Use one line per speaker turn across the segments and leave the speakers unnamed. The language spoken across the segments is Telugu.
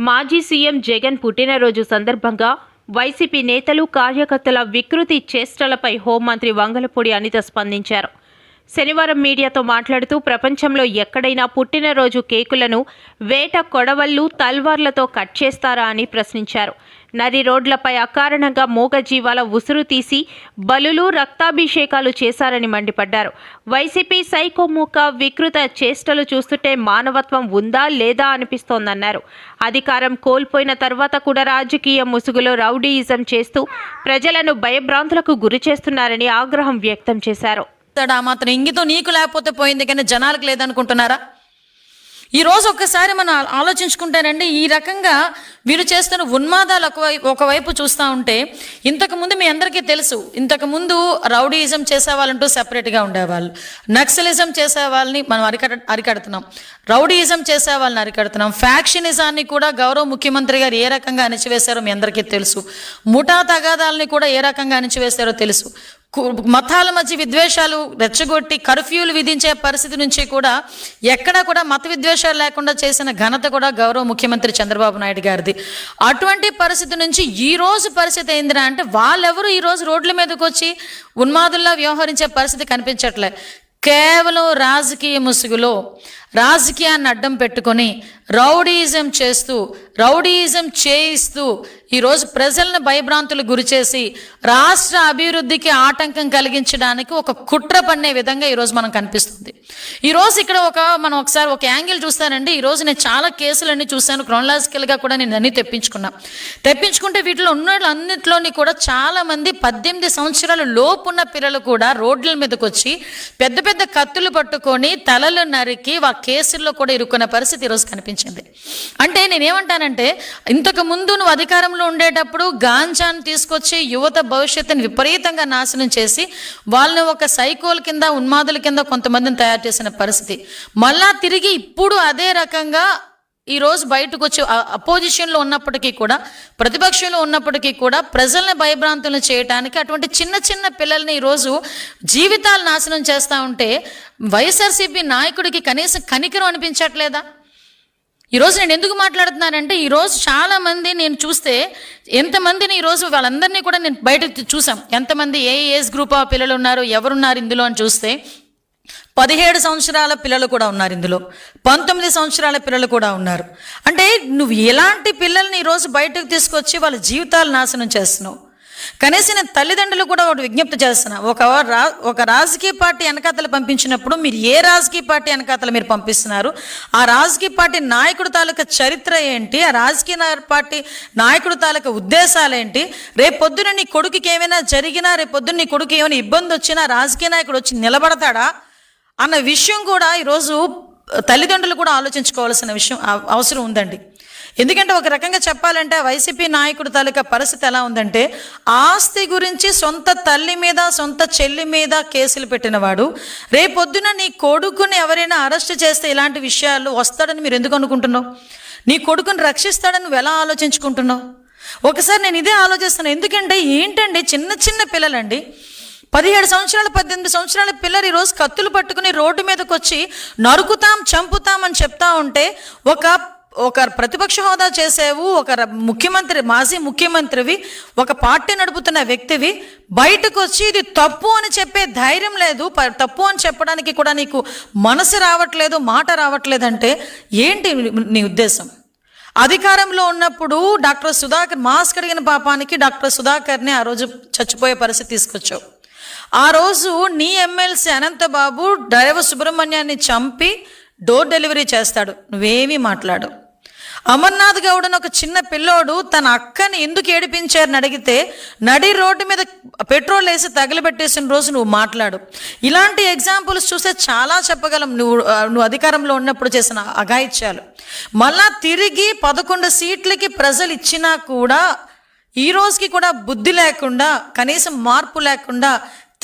మాజీ సీఎం జగన్ పుట్టినరోజు సందర్భంగా వైసీపీ నేతలు కార్యకర్తల వికృతి చేష్టలపై హోంమంత్రి వంగలపూడి అనిత స్పందించారు. శనివారం మీడియాతో మాట్లాడుతూ ప్రపంచంలో ఎక్కడైనా పుట్టినరోజు కేకులను వేట కొడవళ్లు తల్వార్లతో కట్ చేస్తారా అని ప్రశ్నించారు. నది రోడ్లపై అకారణంగా మూగజీవాల ఉసురు తీసి బలులు రక్తాభిషేకాలు చేశారని మండిపడ్డారు. వైసీపీ సైకోమూక వికృత చేష్టలు చూస్తుంటే మానవత్వం ఉందా లేదా అనిపిస్తోందన్నారు. అధికారం కోల్పోయిన తర్వాత కూడా రాజకీయ ముసుగులో రౌడీయిజం చేస్తూ ప్రజలను భయభ్రాంతులకు గురి చేస్తున్నారని ఆగ్రహం వ్యక్తం చేశారు.
ఆ మాత్రం ఇంగితం నీకు లేకపోతే పోయింది కానీ జనాలకు లేదనుకుంటున్నారా? ఈరోజు ఒక్కసారి మనం ఆలోచించుకుంటానండి. ఈ రకంగా వీరు చేస్తున్న ఉన్మాదాలు ఒకవైపు చూస్తూ ఉంటే, ఇంతకుముందు మీ అందరికీ తెలుసు, ఇంతకుముందు రౌడీయిజం చేసేవాళ్ళంటూ సెపరేట్గా ఉండేవాళ్ళు. నక్సలిజం చేసే వాళ్ళని మనం అరికడుతున్నాం, రౌడీయిజం చేసే వాళ్ళని అరికడుతున్నాం. ఫ్యాక్షనిజాన్ని కూడా గౌరవ ముఖ్యమంత్రి గారు ఏ రకంగా అణిచివేశారో మీ అందరికీ తెలుసు. ముఠా తగాదాలని కూడా ఏ రకంగా అణిచివేశారో తెలుసు. మతాల మధ్య విద్వేషాలు రెచ్చగొట్టి కర్ఫ్యూలు విధించే పరిస్థితి నుంచి కూడా ఎక్కడా కూడా మత విద్వేషాలు లేకుండా చేసిన ఘనత కూడా గౌరవ ముఖ్యమంత్రి చంద్రబాబు నాయుడు గారిది. అటువంటి పరిస్థితి నుంచి ఈ రోజు పరిస్థితి ఏందిరా అంటే, వాళ్ళెవరు ఈరోజు రోడ్ల మీదకి వచ్చి ఉన్మాదుల్లా వ్యవహరించే పరిస్థితి కనిపించట్లే. కేవలం రాజకీయ ముసుగులో రాజకీయాన్ని అడ్డం పెట్టుకొని రౌడీయిజం చేస్తూ రౌడీయిజం చేయిస్తూ ఈరోజు ప్రజలను భయభ్రాంతులకు గురిచేసి రాష్ట్ర అభివృద్ధికి ఆటంకం కలిగించడానికి ఒక కుట్ర పన్నే విధంగా ఈరోజు మనం కనిపిస్తుంది. ఈరోజు ఇక్కడ మనం ఒకసారి ఒక యాంగిల్ చూస్తానండి. ఈరోజు నేను చాలా కేసులన్నీ చూశాను, క్రోనలాజికల్గా కూడా నేను అన్నీ తెప్పించుకుంటే వీటిలో ఉన్న అన్నింటిలోని కూడా చాలామంది 18 సంవత్సరాల లోపున్న పిల్లలు కూడా రోడ్ల మీదకి వచ్చి పెద్ద పెద్ద కత్తులు పట్టుకొని తలలు నరికి ఆ కేసుల్లో కూడా ఇరుక్కున్న పరిస్థితి ఈరోజు కనిపించింది. అంటే నేనేమంటానంటే, ఇంతకు ముందు నువ్వు అధికారంలో ఉండేటప్పుడు గాంజాను తీసుకొచ్చి యువత భవిష్యత్తుని విపరీతంగా నాశనం చేసి వాళ్ళని ఒక సైకోల కింద ఉన్మాదుల కింద కొంతమందిని తయారు చేసిన పరిస్థితి, మళ్ళా తిరిగి ఇప్పుడు అదే రకంగా ఈరోజు బయటకు వచ్చి అపోజిషన్లో ఉన్నప్పటికీ కూడా, ప్రతిపక్షంలో ఉన్నప్పటికీ కూడా ప్రజల్ని భయభ్రాంతులను చేయడానికి అటువంటి చిన్న చిన్న పిల్లల్ని ఈరోజు జీవితాలు నాశనం చేస్తూ ఉంటే వైఎస్ఆర్సీపీ నాయకుడికి కనీసం కనికరం అనిపించట్లేదా? ఈరోజు నేను ఎందుకు మాట్లాడుతున్నానంటే, ఈరోజు చాలామంది నేను చూస్తే ఎంతమందిని ఈరోజు వాళ్ళందరినీ కూడా నేను బయట చూసాం. ఎంతమంది ఏ ఏజ్ గ్రూప్ ఆఫ్ పిల్లలు ఉన్నారు, ఎవరున్నారు ఇందులో అని చూస్తే 17 సంవత్సరాల పిల్లలు కూడా ఉన్నారు, ఇందులో 19 సంవత్సరాల పిల్లలు కూడా ఉన్నారు. అంటే నువ్వు ఎలాంటి పిల్లల్ని ఈరోజు బయటకు తీసుకొచ్చి వాళ్ళ జీవితాలు నాశనం చేస్తున్నావు? కనీసం నేను తల్లిదండ్రులు కూడా ఒకటి విజ్ఞప్తి చేస్తున్నా, ఒక రాజకీయ పార్టీ వెనకాతలు పంపించినప్పుడు మీరు ఏ రాజకీయ పార్టీ వెనకాతలు మీరు పంపిస్తున్నారు, ఆ రాజకీయ పార్టీ నాయకుడు తాలూకా చరిత్ర ఏంటి, ఆ రాజకీయ పార్టీ నాయకుడు తాలూకా ఉద్దేశాలు ఏంటి, రేపొద్దున నీ కొడుకుకి ఏమైనా జరిగినా, రేపొద్దున నీ కొడుకు ఏమైనా ఇబ్బంది వచ్చినా రాజకీయ నాయకుడు వచ్చి నిలబడతాడా అన్న విషయం కూడా ఈరోజు తల్లిదండ్రులు కూడా ఆలోచించుకోవాల్సిన విషయం అవసరం ఉందండి. ఎందుకంటే ఒక రకంగా చెప్పాలంటే వైసీపీ నాయకుడు తాలూకా పరిస్థితి ఎలా ఉందంటే, ఆస్తి గురించి సొంత తల్లి మీద సొంత చెల్లి మీద కేసులు పెట్టినవాడు రేపొద్దున నీ కొడుకుని ఎవరైనా అరెస్ట్ చేస్తే ఇలాంటి విషయాలు వస్తాడని మీరు ఎందుకు అనుకుంటున్నావు? నీ కొడుకుని రక్షిస్తాడని నువ్వు ఎలా ఆలోచించుకుంటున్నావు? ఒకసారి నేను ఇదే ఆలోచిస్తున్నాను. ఎందుకంటే ఏంటండి, చిన్న చిన్న పిల్లలండి, 17 సంవత్సరాలు 18 సంవత్సరాల పిల్లలు ఈరోజు కత్తులు పట్టుకుని రోడ్డు మీదకి వచ్చి నరుకుతాం చంపుతాం అని చెప్తా ఉంటే, ఒక ప్రతిపక్ష హోదా చేసేవు, ఒక ముఖ్యమంత్రి, మాజీ ముఖ్యమంత్రివి, ఒక పార్టీ నడుపుతున్న వ్యక్తివి బయటకు వచ్చి ఇది తప్పు అని చెప్పే ధైర్యం లేదు, తప్పు అని చెప్పడానికి కూడా నీకు మనసు రావట్లేదు, మాట రావట్లేదంటే ఏంటి నీ ఉద్దేశం? అధికారంలో ఉన్నప్పుడు డాక్టర్ సుధాకర్ మాస్క్ అడిగిన పాపానికి డాక్టర్ సుధాకర్ని ఆ రోజు చచ్చిపోయే పరిస్థితి తీసుకొచ్చావు. ఆ రోజు నీ ఎమ్మెల్సీ అనంతబాబు డ్రైవర్ సుబ్రహ్మణ్యాన్ని చంపి డోర్ డెలివరీ చేస్తాడు, నువ్వేమీ మాట్లాడు. అమర్నాథ్ గౌడ్ అని ఒక చిన్న పిల్లోడు తన అక్కని ఎందుకు ఏడిపించారని అడిగితే నడి రోడ్డు మీద పెట్రోల్ వేసి తగిలిపెట్టేసిన రోజు నువ్వు మాట్లాడు. ఇలాంటి ఎగ్జాంపుల్స్ చూస్తే చాలా చెప్పగలం. నువ్వు అధికారంలో ఉన్నప్పుడు చేసిన అఘాయిత్యాలు మళ్ళా తిరిగి 11 సీట్లకి ప్రజలు ఇచ్చినా కూడా ఈ రోజుకి కూడా బుద్ధి లేకుండా, కనీసం మార్పు లేకుండా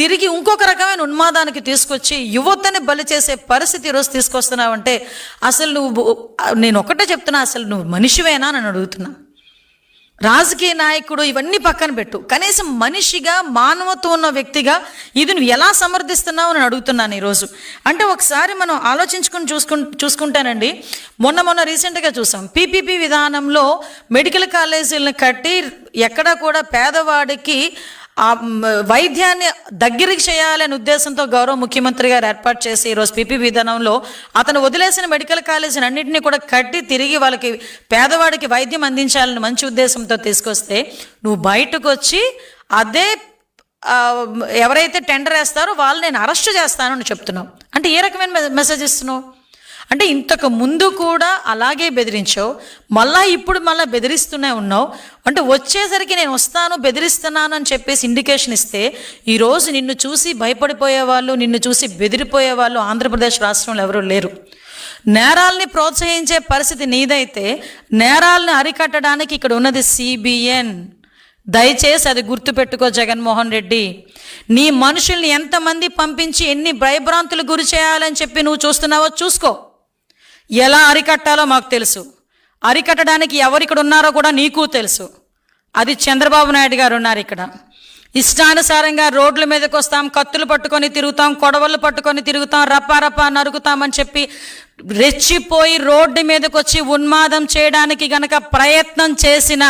తిరిగి ఇంకొక రకమైన ఉన్మాదానికి తీసుకొచ్చి యువతని బలి చేసే పరిస్థితి ఈరోజు తీసుకొస్తున్నావంటే అసలు నేను ఒకటే చెప్తున్నా, అసలు నువ్వు మనిషివేనా అని అడుగుతున్నా. రాజకీయ నాయకుడు ఇవన్నీ పక్కన పెట్టు, కనీసం మనిషిగా మానవత్వం ఉన్న వ్యక్తిగా ఇది నువ్వు ఎలా సమర్థిస్తున్నావు అని అడుగుతున్నాను ఈరోజు. అంటే ఒకసారి మనం చూసుకుంటానండి. మొన్న రీసెంట్గా చూసాం, పీపీపీ విధానంలో మెడికల్ కాలేజీలను కట్టి ఎక్కడా కూడా పేదవాడికి ఆ వైద్యాన్ని దగ్గరికి చేయాలనే ఉద్దేశంతో గౌరవ ముఖ్యమంత్రి గారు ఏర్పాటు చేసి ఈరోజు పీపీ విధానంలో అతను వదిలేసిన మెడికల్ కాలేజీని అన్నింటినీ కూడా కట్టి తిరిగి వాళ్ళకి పేదవాడికి వైద్యం అందించాలని మంచి ఉద్దేశంతో తీసుకొస్తే నువ్వు బయటకు వచ్చి అదే ఎవరైతే టెండర్ వేస్తారో వాళ్ళు నేను అరెస్ట్ చేస్తాను అని చెప్తున్నావు. అంటే ఏ రకమైన మెసేజ్ ఇస్తున్నావు? అంటే ఇంతకు ముందు కూడా అలాగే బెదిరించావు, ఇప్పుడు బెదిరిస్తూనే ఉన్నావు. అంటే వచ్చేసరికి నేను వస్తాను, బెదిరిస్తున్నాను అని చెప్పేసి ఇండికేషన్ ఇస్తే ఈరోజు నిన్ను చూసి భయపడిపోయేవాళ్ళు, నిన్ను చూసి బెదిరిపోయేవాళ్ళు ఆంధ్రప్రదేశ్ రాష్ట్రంలో ఎవరూ లేరు. నేరాల్ని ప్రోత్సహించే పరిస్థితి నీదైతే నేరాలను అరికట్టడానికి ఇక్కడ ఉన్నది సిబిఎన్. దయచేసి అది గుర్తుపెట్టుకో జగన్మోహన్ రెడ్డి. నీ మనుషుల్ని ఎంతమంది పంపించి ఎన్ని భయభ్రాంతులు గురి చేయాలని చెప్పి నువ్వు చూస్తున్నావో చూసుకో. ఎలా అరికట్టాలో మాకు తెలుసు, అరికట్టడానికి ఎవరు ఇక్కడ ఉన్నారో కూడా నీకు తెలుసు. అది చంద్రబాబు నాయుడు గారు ఉన్నారు ఇక్కడ. ఇష్టానుసారంగా రోడ్ల మీదకి వస్తాం, కత్తులు పట్టుకొని తిరుగుతాం, కొడవళ్ళు పట్టుకొని తిరుగుతాం, రపా నరుకుతామని చెప్పి రెచ్చిపోయి రోడ్డు మీదకి వచ్చి ఉన్మాదం చేయడానికి గనక ప్రయత్నం చేసిన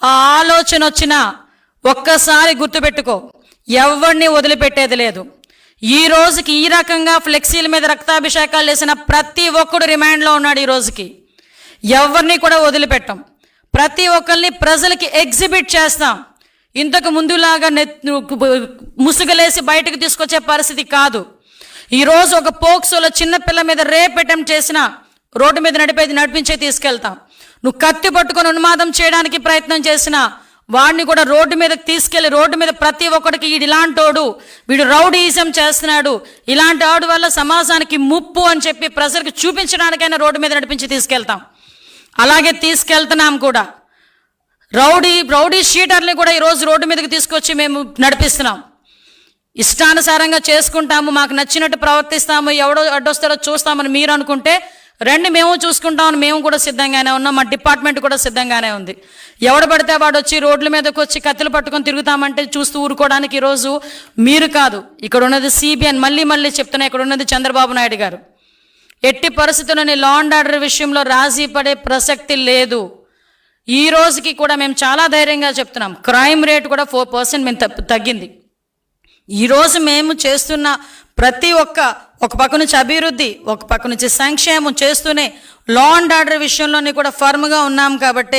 ఆ ఆలోచన వచ్చినా ఒక్కసారి గుర్తుపెట్టుకో, ఎవరిని వదిలిపెట్టేది లేదు. ఈ రోజుకి ఈ రకంగా ఫ్లెక్సీల మీద రక్తాభిషేకాలు చేసిన ప్రతి ఒక్కడు రిమాండ్లో ఉన్నాడు. ఈ రోజుకి ఎవరిని కూడా వదిలిపెట్టాం, ప్రతి ఒక్కరిని ప్రజలకి ఎగ్జిబిట్ చేస్తాం. ఇంతకు ముందులాగా ముసుగులేసి బయటకు తీసుకొచ్చే పరిస్థితి కాదు. ఈరోజు ఒక పోక్సోలో చిన్నపిల్ల మీద రేప్ అటెంప్ట్ చేసిన రోడ్డు మీద నడిపించే తీసుకెళ్తాం. నువ్వు కత్తి పట్టుకొని ఉన్మాదం చేయడానికి ప్రయత్నం చేసిన వాడిని కూడా రోడ్డు మీదకి తీసుకెళ్లి రోడ్డు మీద ప్రతి ఒక్కడికి ఇలాంటోడు, వీడు రౌడీయిజం చేస్తున్నాడు, ఇలాంటి ఆడు వల్ల సమాజానికి ముప్పు అని చెప్పి ప్రజలకు చూపించడానికైనా రోడ్డు మీద నడిపించి తీసుకెళ్తాం. అలాగే తీసుకెళ్తున్నాం కూడా. రౌడీ షీటర్ని కూడా ఈరోజు రోడ్డు మీదకి తీసుకొచ్చి మేము నడిపిస్తున్నాం. ఇష్టానుసారంగా చేసుకుంటాము, మాకు నచ్చినట్టు ప్రవర్తిస్తాము, ఎవడో అడ్డొస్తారో చూస్తామని మీరు అనుకుంటే రండి, మేము చూసుకుంటామని మేము కూడా సిద్ధంగానే ఉన్నాం. మా డిపార్ట్మెంట్ కూడా సిద్ధంగానే ఉంది. ఎవడు పడితే వాడు వచ్చి రోడ్ల మీదకి వచ్చి కత్తులు పట్టుకొని తిరుగుతామంటే చూస్తూ ఊరుకోవడానికి ఈరోజు మీరు కాదు, ఇక్కడ ఉన్నది సిబిఎన్. మళ్ళీ చెప్తున్నా, ఇక్కడ ఉన్నది చంద్రబాబు నాయుడు గారు. ఎట్టి పరిస్థితుల్లోని లా అండ్ ఆర్డర్ విషయంలో రాజీ పడే ప్రసక్తి లేదు. ఈ రోజుకి కూడా మేము చాలా ధైర్యంగా చెప్తున్నాం, క్రైమ్ రేట్ కూడా 4% మేము తగ్గింది. ఈరోజు మేము చేస్తున్న ప్రతి ఒక పక్క నుంచి అభివృద్ధి, ఒక పక్క నుంచి సంక్షేమం చేస్తూనే లా అండ్ ఆర్డర్ విషయంలోని కూడా ఫర్మ్గా ఉన్నాం. కాబట్టి